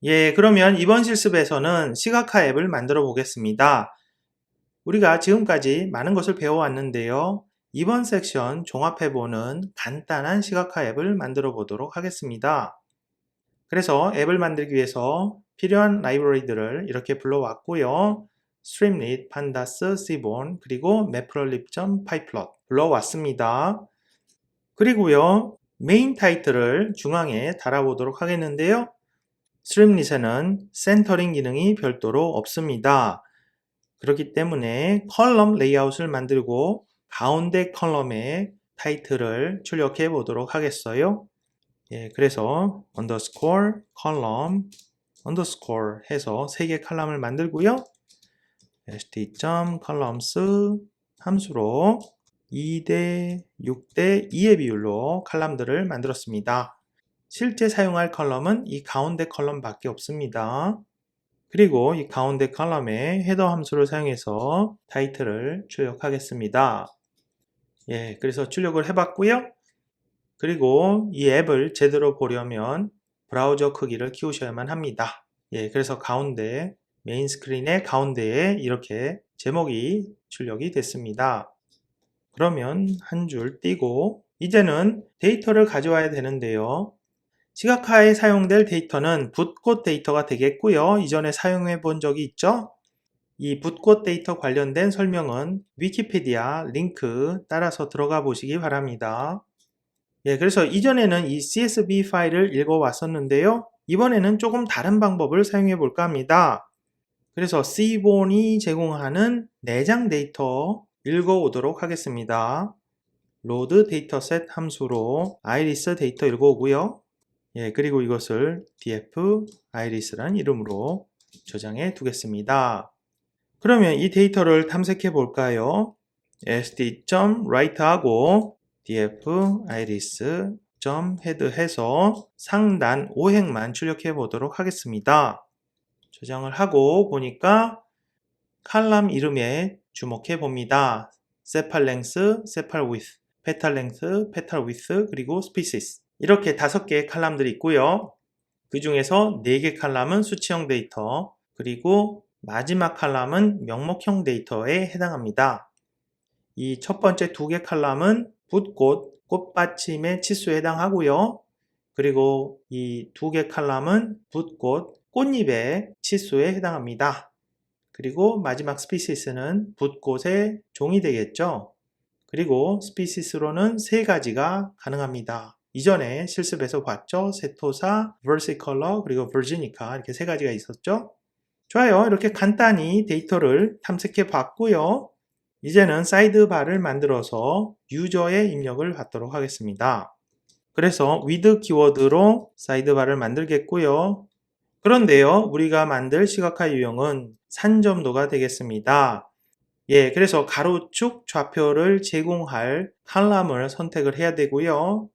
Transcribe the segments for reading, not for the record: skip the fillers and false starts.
예, 그러면 이번 실습에서는 시각화 앱을 만들어 보겠습니다. 우리가 지금까지 많은 것을 배워왔는데요. 이번 섹션 종합해보는 간단한 시각화 앱을 만들어 보도록 하겠습니다. 그래서 앱을 만들기 위해서 필요한 라이브러리들을 이렇게 불러왔고요. Streamlit, Pandas, Seaborn, 그리고 Matplotlib.pyplot 불러왔습니다. 그리고요, 메인 타이틀을 중앙에 달아보도록 하겠는데요. 스트림릿에는 센터링 기능이 별도로 없습니다. 그렇기 때문에 컬럼 레이아웃을 만들고 가운데 컬럼에 타이틀을 출력해 보도록 하겠어요. 예, 그래서 underscore 컬럼 underscore 해서 3개 컬럼을 만들고요. st.columns 함수로 2대 6대 2의 비율로 컬럼들을 만들었습니다. 실제 사용할 컬럼은 이 가운데 컬럼밖에 없습니다. 그리고 이 가운데 컬럼에 헤더 함수를 사용해서 타이틀을 출력하겠습니다. 예, 그래서 출력을 해봤고요. 그리고 이 앱을 제대로 보려면 브라우저 크기를 키우셔야만 합니다. 예, 그래서 가운데 메인 스크린의 가운데에 이렇게 제목이 출력이 됐습니다. 그러면 한 줄 띄고 이제는 데이터를 가져와야 되는데요. 시각화에 사용될 데이터는 붓꽃 데이터가 되겠고요. 이전에 사용해 본 적이 있죠? 이 붓꽃 데이터 관련된 설명은 위키피디아 링크 따라서 들어가 보시기 바랍니다. 예, 그래서 이전에는 이 CSV 파일을 읽어 왔었는데요. 이번에는 조금 다른 방법을 사용해 볼까 합니다. 그래서 C본이 제공하는 내장 데이터 읽어 오도록 하겠습니다. 로드 데이터셋 함수로 아이리스 데이터 읽어 오고요. 예, 그리고 이것을 df iris라는 이름으로 저장해 두겠습니다. 그러면 이 데이터를 탐색해 볼까요? sd.write하고 df iris.head 해서 상단 5행만 출력해 보도록 하겠습니다. 저장을 하고 보니까 칼럼 이름에 주목해 봅니다. sepal length, sepal width, petal length, petal width, 그리고 species 이렇게 5개의 칼럼들이 있고요. 그 중에서 4개 칼럼은 수치형 데이터, 그리고 마지막 칼럼은 명목형 데이터에 해당합니다. 이 첫 번째 2개 칼럼은 붓꽃, 꽃받침의 치수에 해당하고요. 그리고 이 2개 칼럼은 붓꽃, 꽃잎의 치수에 해당합니다. 그리고 마지막 스피시스는 붓꽃의 종이 되겠죠. 그리고 스피시스로는 3가지가 가능합니다. 이전에 실습에서 봤죠? 세토사, versicolor, 그리고 virginica 이렇게 3가지가 있었죠? 좋아요. 이렇게 간단히 데이터를 탐색해 봤고요. 이제는 사이드바를 만들어서 유저의 입력을 받도록 하겠습니다. 그래서 with 키워드로 사이드바를 만들겠고요. 그런데요, 우리가 만들 시각화 유형은 산점도가 되겠습니다. 예, 그래서 가로축 좌표를 제공할 칼럼을 선택을 해야 되고요.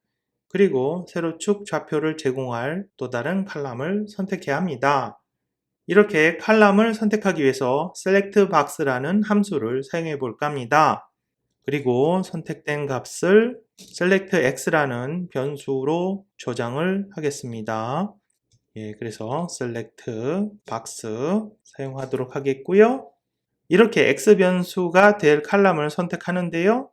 그리고 세로축 좌표를 제공할 또 다른 칼럼을 선택해야 합니다. 이렇게 칼럼을 선택하기 위해서 select box라는 함수를 사용해 볼까 합니다. 그리고 선택된 값을 select x라는 변수로 저장을 하겠습니다. 예, 그래서 select box 사용하도록 하겠고요. 이렇게 x 변수가 될 칼럼을 선택하는데요.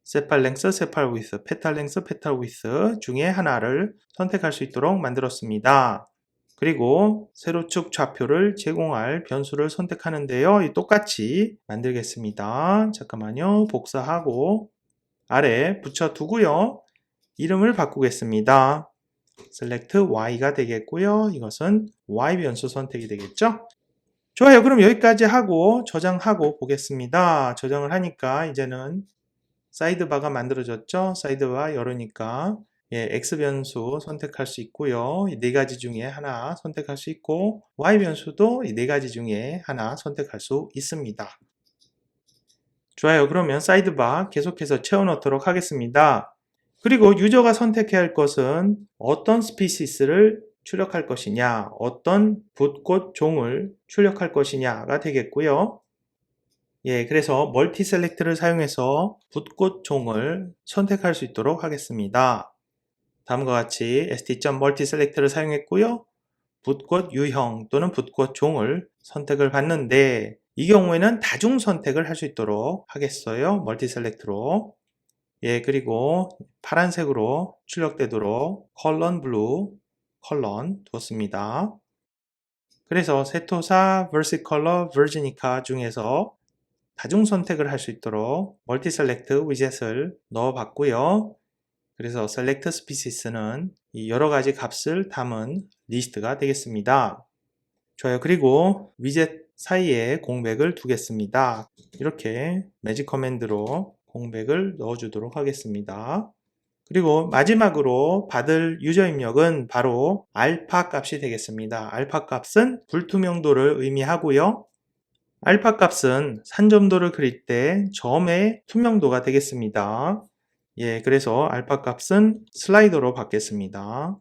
sepal length, sepal width, petal length, petal width 중에 하나를 선택할 수 있도록 만들었습니다. 그리고 세로축 좌표를 제공할 변수를 선택하는데요. 똑같이 만들겠습니다. 잠깐만요. 복사하고 아래 붙여두고요. 이름을 바꾸겠습니다. select y가 되겠고요. 이것은 y 변수 선택이 되겠죠. 좋아요. 그럼 여기까지 하고 저장하고 보겠습니다. 저장을 하니까 이제는 사이드바가 만들어졌죠. 사이드바 열으니까 예, x 변수 선택할 수 있고요. 이 4가지 중에 하나 선택할 수 있고 y 변수도 이 4가지 중에 하나 선택할 수 있습니다. 좋아요. 그러면 사이드바 계속해서 채워넣도록 하겠습니다. 그리고 유저가 선택해야 할 것은 어떤 스피시스를 출력할 것이냐, 어떤 붓꽃 종을 출력할 것이냐가 되겠고요. 예, 그래서 멀티 셀렉트를 사용해서 붓꽃 종을 선택할 수 있도록 하겠습니다. 다음과 같이 st.multiselect를 사용했고요. 붓꽃 유형 또는 붓꽃 종을 선택을 받는데 이 경우에는 다중 선택을 할 수 있도록 하겠어요. 멀티 셀렉트로. 예, 그리고 파란색으로 출력되도록 컬런 블루 컬런 두었습니다. 그래서 세토사, 버시컬러, 버지니카 중에서 다중 선택을 할 수 있도록 멀티 셀렉트 위젯을 넣어 봤고요. 그래서 select species는 이 여러 가지 값을 담은 리스트가 되겠습니다. 좋아요. 그리고 위젯 사이에 공백을 두겠습니다. 이렇게 매직 커맨드로 공백을 넣어주도록 하겠습니다. 그리고 마지막으로 받을 유저 입력은 바로 알파 값이 되겠습니다. 알파 값은 불투명도를 의미하고요. 알파 값은 산점도를 그릴 때 점의 투명도가 되겠습니다. 예, 그래서 알파 값은 슬라이더로 받겠습니다.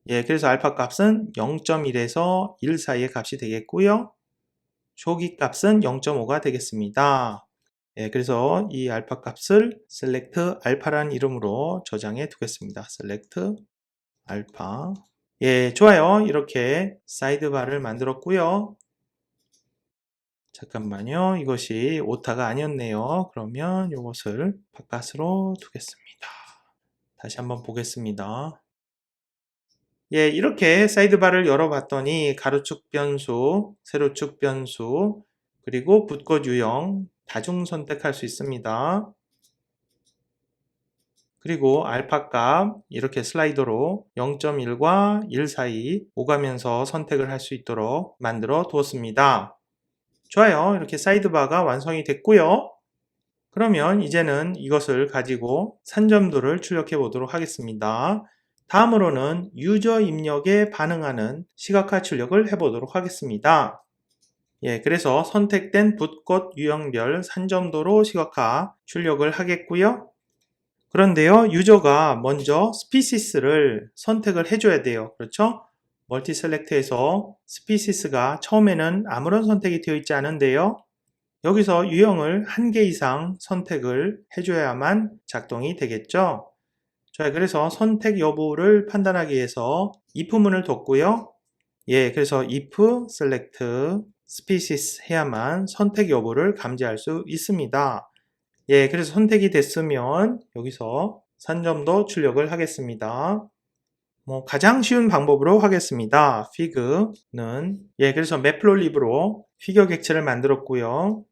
예, 그래서 알파 값은 0.1에서 1 사이의 값이 되겠고요. 초기 값은 0.5가 되겠습니다. 예, 그래서 이 알파 값을 select alpha라는 이름으로 저장해 두겠습니다. select alpha. 예, 좋아요. 이렇게 사이드바를 만들었고요. 잠깐만요. 이것이 오타가 아니었네요. 그러면 이것을 바깥으로 두겠습니다. 다시 한번 보겠습니다. 예, 이렇게 사이드바를 열어봤더니 가로축 변수, 세로축 변수, 그리고 붓꽃 유형 다중 선택할 수 있습니다. 그리고 알파 값 이렇게 슬라이더로 0.1과 1 사이 오가면서 선택을 할 수 있도록 만들어 두었습니다. 좋아요. 이렇게 사이드바가 완성이 됐고요. 그러면 이제는 이것을 가지고 산점도를 출력해 보도록 하겠습니다. 다음으로는 유저 입력에 반응하는 시각화 출력을 해보도록 하겠습니다. 예, 그래서 선택된 붓꽃 유형별 산점도로 시각화 출력을 하겠고요. 그런데요, 유저가 먼저 스피시스를 선택을 해줘야 돼요. 그렇죠? 멀티 셀렉트에서 스피시스가 처음에는 아무런 선택이 되어 있지 않은데요. 여기서 유형을 1개 이상 선택을 해줘야만 작동이 되겠죠. 자, 그래서 선택 여부를 판단하기 위해서 if문을 뒀고요. 예, 그래서 if select species 해야만 선택 여부를 감지할 수 있습니다. 예, 그래서 선택이 됐으면 여기서 산점도 출력을 하겠습니다. 가장 쉬운 방법으로 하겠습니다. fig는 예, 그래서 매플로립으로 피겨 객체를 만들었고요.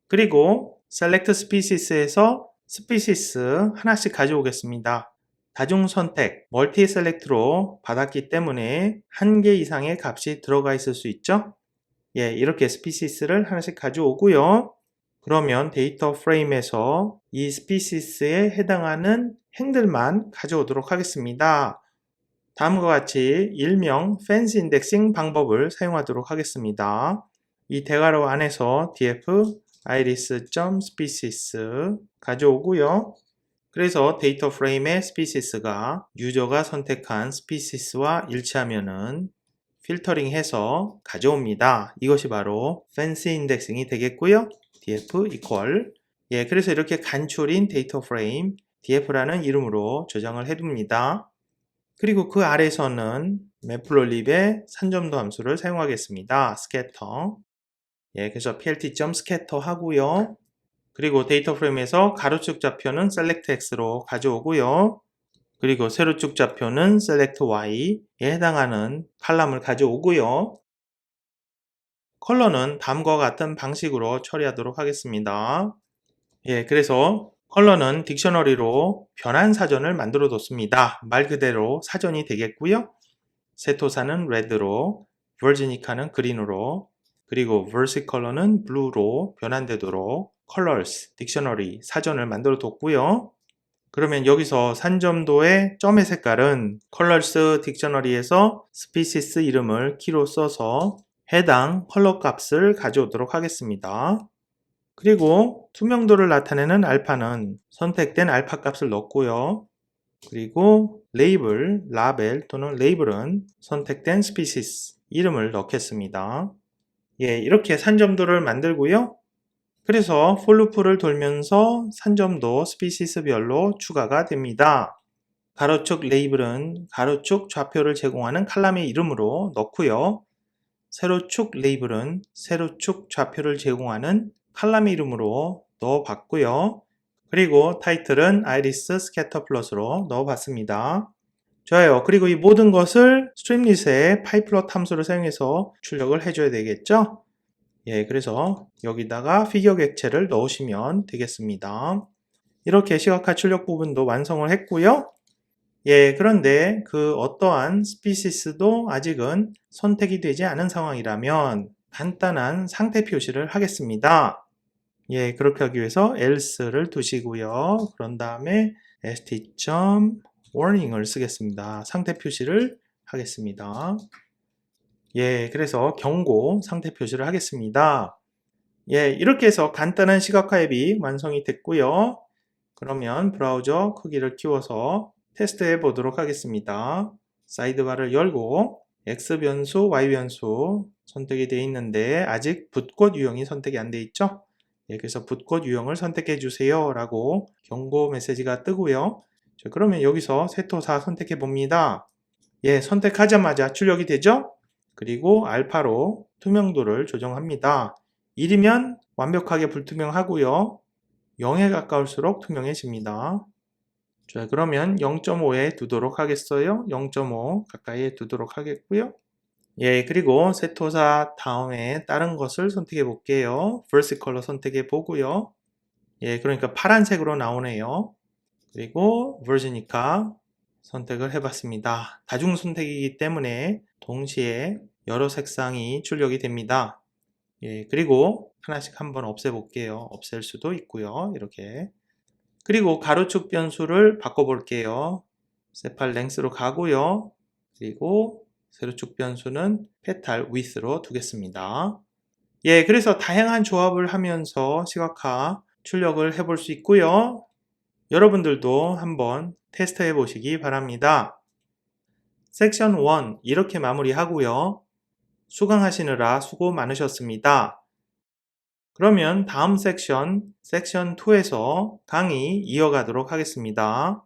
그리고 select species에서 species 하나씩 가져오겠습니다. 다중 선택, 멀티 셀렉트로 받았기 때문에 1개 이상의 값이 들어가 있을 수 있죠. 예, 이렇게 species를 하나씩 가져오고요. 그러면 데이터 프레임에서 이 species에 해당하는 행들만 가져오도록 하겠습니다. 다음과 같이 일명 fancy indexing 방법을 사용하도록 하겠습니다. 이 대괄호 안에서 df iris.species 가져오고요. 그래서 데이터 프레임의 species가 유저가 선택한 species와 일치하면은 필터링해서 가져옵니다. 이것이 바로 fancy indexing이 되겠고요. df equal 예, 그래서 이렇게 간출인 데이터 프레임 df라는 이름으로 저장을 해둡니다. 그리고 그 아래에서는 매플로립의 산점도 함수를 사용하겠습니다. scatter 예, 그래서 plt.scatter 하고요. 그리고 데이터 프레임에서 가로축 좌표는 selectx로 가져오고요. 그리고 세로축 좌표는 selectY에 해당하는 칼럼을 가져오고요. 컬러는 다음과 같은 방식으로 처리하도록 하겠습니다. 예, 그래서 컬러는 딕셔너리로 변환 사전을 만들어 뒀습니다. 말 그대로 사전이 되겠고요. 세토사는 레드로, 버지니카는 그린으로, 그리고 버시컬러는 블루로 변환되도록 colors, 딕셔너리 사전을 만들어 뒀고요. 그러면 여기서 산점도의 점의 색깔은 colors 딕셔너리에서 species 이름을 키로 써서 해당 컬러 값을 가져오도록 하겠습니다. 그리고 투명도를 나타내는 알파는 선택된 알파 값을 넣고요. 그리고 레이블, 라벨 또는 레이블은 선택된 species 이름을 넣겠습니다. 예, 이렇게 산점도를 만들고요. 그래서 for loop를 돌면서 산점도 species별로 추가가 됩니다. 가로축 레이블은 가로축 좌표를 제공하는 칼럼의 이름으로 넣고요. 세로축 레이블은 세로축 좌표를 제공하는 칼럼의 이름으로 넣어봤고요. 그리고 타이틀은 아이리스 스캐터 플러스로 넣어봤습니다. 좋아요. 그리고 이 모든 것을 스트림릿의 파이플럿 함수를 사용해서 출력을 해줘야 되겠죠? 예, 그래서 여기다가 피겨 객체를 넣으시면 되겠습니다. 이렇게 시각화 출력 부분도 완성을 했고요. 예, 그런데 그 어떠한 스피시스도 아직은 선택이 되지 않은 상황이라면 간단한 상태 표시를 하겠습니다. 예, 그렇게 하기 위해서 else를 두시고요. 그런 다음에 st.warning을 쓰겠습니다. 상태 표시를 하겠습니다. 예, 그래서 경고 상태 표시를 하겠습니다. 예, 이렇게 해서 간단한 시각화 앱이 완성이 됐고요. 그러면 브라우저 크기를 키워서 테스트해 보도록 하겠습니다. 사이드바를 열고 X 변수, Y 변수 선택이 되어 있는데 아직 붓꽃 유형이 선택이 안 되어 있죠? 예, 그래서 붓꽃 유형을 선택해 주세요 라고 경고 메시지가 뜨고요. 자, 그러면 여기서 세토사 선택해 봅니다. 예, 선택하자마자 출력이 되죠? 그리고 알파로 투명도를 조정합니다. 1이면 완벽하게 불투명하고요. 0에 가까울수록 투명해집니다. 자, 그러면 0.5에 두도록 하겠어요. 0.5 가까이에 두도록 하겠고요. 예, 그리고 세토사 다음에 다른 것을 선택해 볼게요. Verse Color 선택해 보고요. 예, 그러니까 파란색으로 나오네요. 그리고 Virginica 선택을 해봤습니다. 다중 선택이기 때문에 동시에 여러 색상이 출력이 됩니다. 예, 그리고 하나씩 한번 없애볼게요. 없앨 수도 있고요. 이렇게. 그리고 가로축 변수를 바꿔볼게요. 세팔 랭스로 가고요. 그리고 세로축 변수는 페탈 위스로 두겠습니다. 예, 그래서 다양한 조합을 하면서 시각화 출력을 해볼 수 있고요. 여러분들도 한번 테스트해 보시기 바랍니다. 섹션 1 이렇게 마무리하고요. 수강하시느라 수고 많으셨습니다. 그러면 다음 섹션 2에서 강의 이어가도록 하겠습니다.